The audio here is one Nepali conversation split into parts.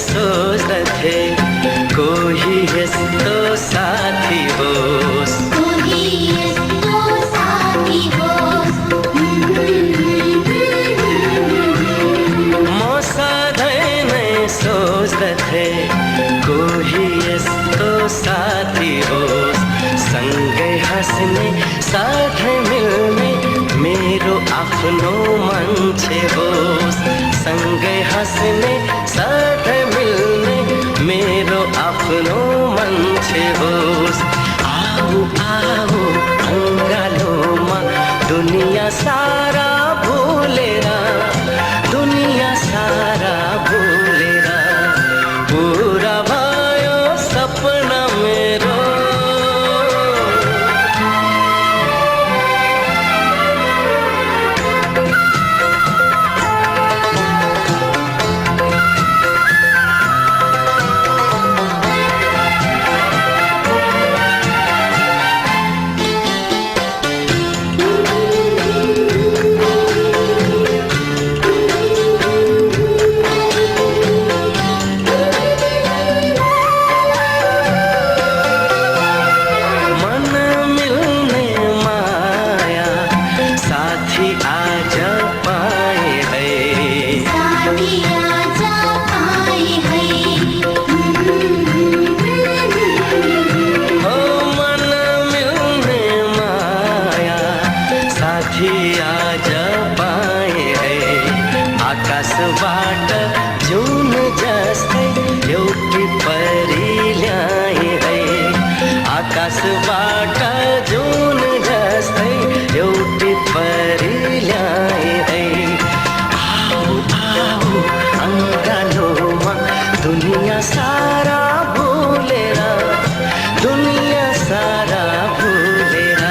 सोच्दथे कोही यस्तो साथी होस्, कोही यस्तो साथी होस्। म सधैँ नै सोच्दथे कोही यस्तो साथी होस्, सँगै हाँस्ने साथै मिल्ने मेरो आफ्नो मान्छे होस्, सँगै हाँस्ने साथै मिल्ने मेरो आफ्नो मान्छे होस्। आऊ आऊ अङ्गालोमा दुनिया सारा भुलेर, दुनिया सारा भुलेर पुरा भयो सपना मेरो। आकाशबाट जुन जस्तै एउटी परी ल्याए है, आकाशबाट जुन जस्तै एउटी परी ल्याए है। आऊ आऊ अङ्गालोमा दुनिया सारा भुलेर, दुनिया सारा भुलेर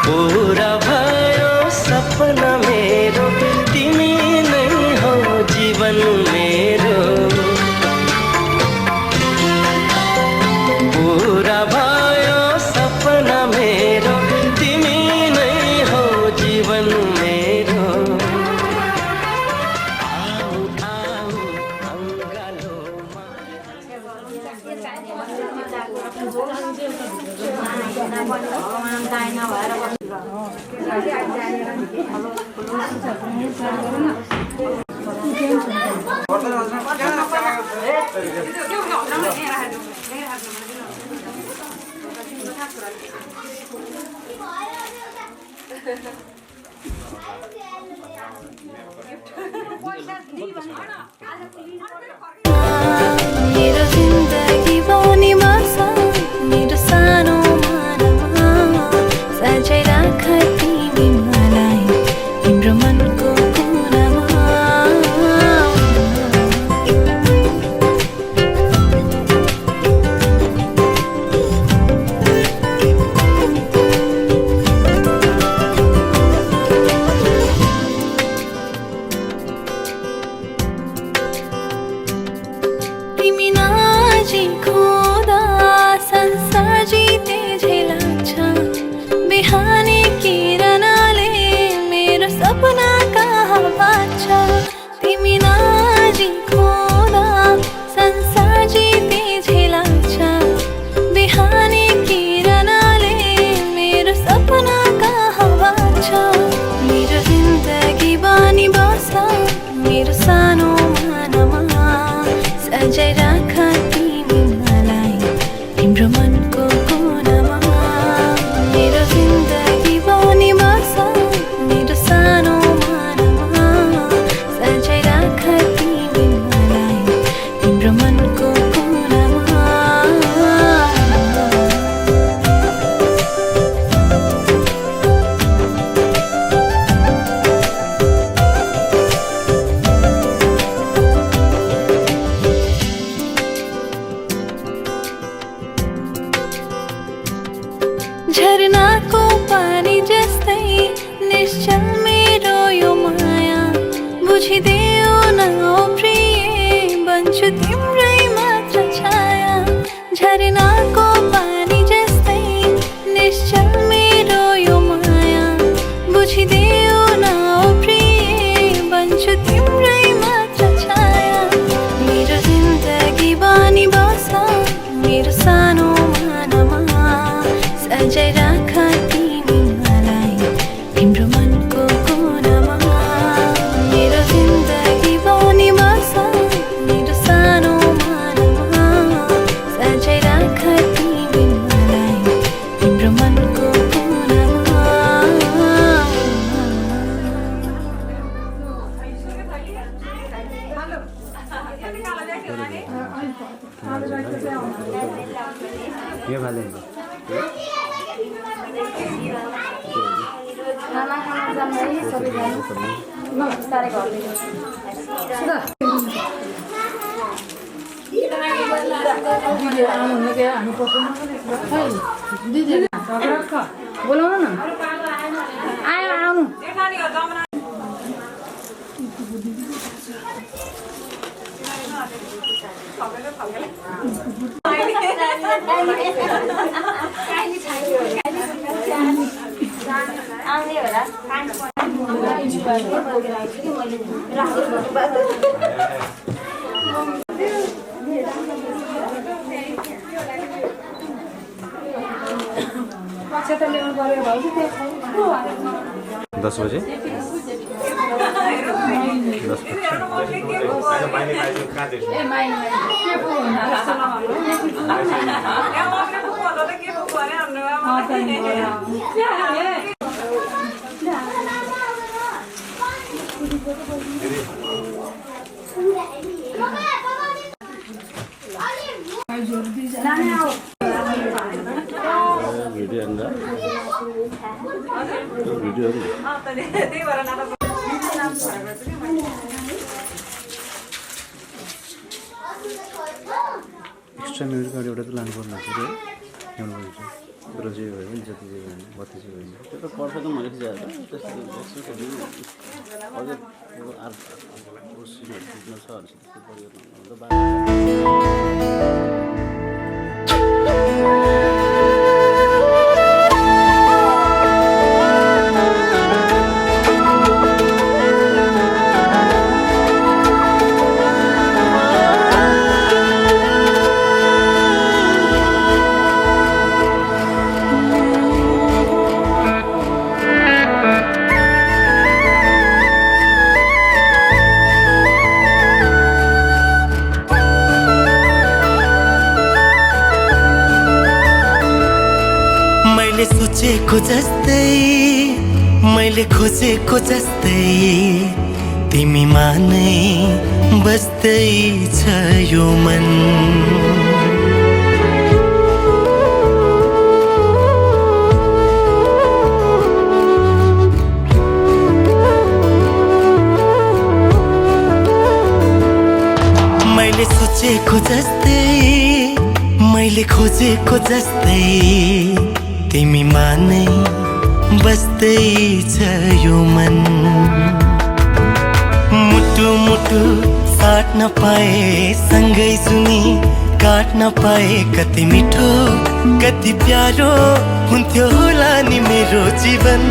पुरा भयो सपना मेरो, तिमी नै हो जीवन मेरो। पुरा भयो सपना मेरो, तिमी नै हो जीवन मेरो। आऊ आऊ अङ्गालोमा मेरो जिन्दगी बनीमा छ मेरो सानो मानमा, सजाइ राख तिमी मलाई तिम्रो मनको कुनामा। तिमी नजिखुँदा संसार जिते झै लाग्छ, बिहानी किरणले मेरो सपना कहाँ बाँच्छ। तिमी नजिखुँदा संसार जिते झै लाग्छ, बिहानी किरणले मेरो सपना कहाँ बाँच्छ। मेरो जिन्दगी बनी बस्छ मेरो सानो मानमा, सजाइ राख तिमी मलाई तिम्रो मनको कुनामा। मेरो जिन्दगी बनी बस्छ मेरो सानो मानमा, सजाइ राख तिमी मलाई तिम्रो मनको कुनामा। झरनाको पानी जस्तै निश्चल मेरो यो माया, बुझिदेऊ न ओ प्रिय बन्छु तिम्रै मात्र छाया। झरनाको पानी जस्तै निश्चल मेरो यो माया, बुझिदेऊ न ओ प्रिय बन्छु तिम्रै मात्र छाया। मेरो जिन्दगी यो भाले खाना खाना जाँदै सबैजना बिस्तारै बोलाउनु न आयो आउनु आउने होला दस बजे 10 मिनट गाडी एउटा त लानुपर्ने हुन्छ रे ल्याउनु पर्छ तर जे भयो नि जति जे भयो बत्ती जे भयो त्यो त पर्छ त मैले चाहिँ त्यस्तो अझै छ सोचेको जस्तै मैले खोजेको जस्तै तिमीमा नै बस्दै छ यो मन मैले सोचेको जस्तै मैले खोजेको जस्तै तिमीमा नै बस्दै छ यो मन मुटु मुटु साट्न पाए सँगै सुनी काट्न पाए कति मिठो कति प्यारो हुन्थ्यो होला नि मेरो जीवन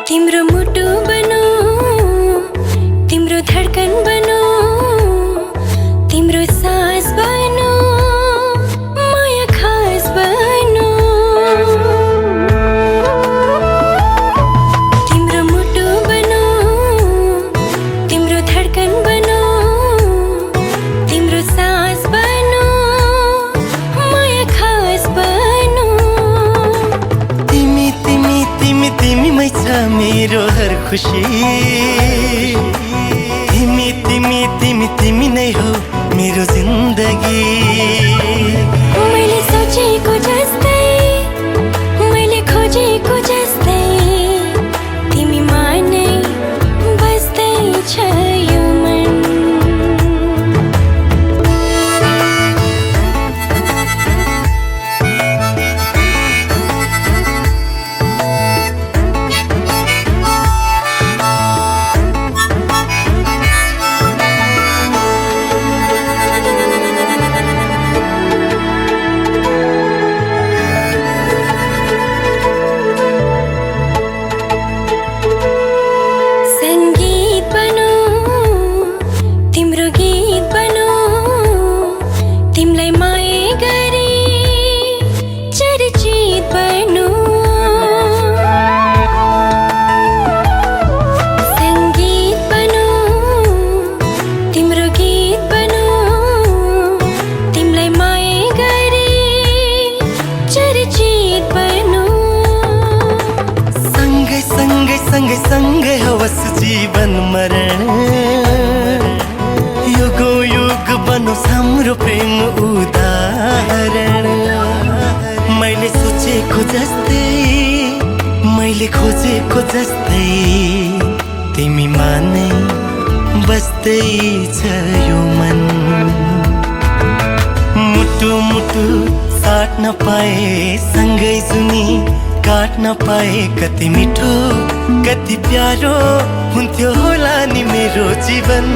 तिम्रो मुटु बनो तिम्रो धडकन बनो तिम्रो सास बनो माया खास बनो तिम्रो मुटु बनो तिम्रो धडकन बनो तिम्रो सास बनो माया खास बनो तिमी तिमी तिमी तिमीमै छ मेरो हर खुसी तिमी तिमी तिमी तिमी नै हो मेरो जिन्दगी मैले सोचेको जस्तै मैले खोजेको जस्तै तिमीमा नै बस्दै छ यो मन तिमीमा नै बस्दैछ यो मन मुटु मुटु साट्न पाए सँगै जुनी काट्न पाए कति मिठो कति प्यारो हुन्थ्यो होला नि मेरो जीवन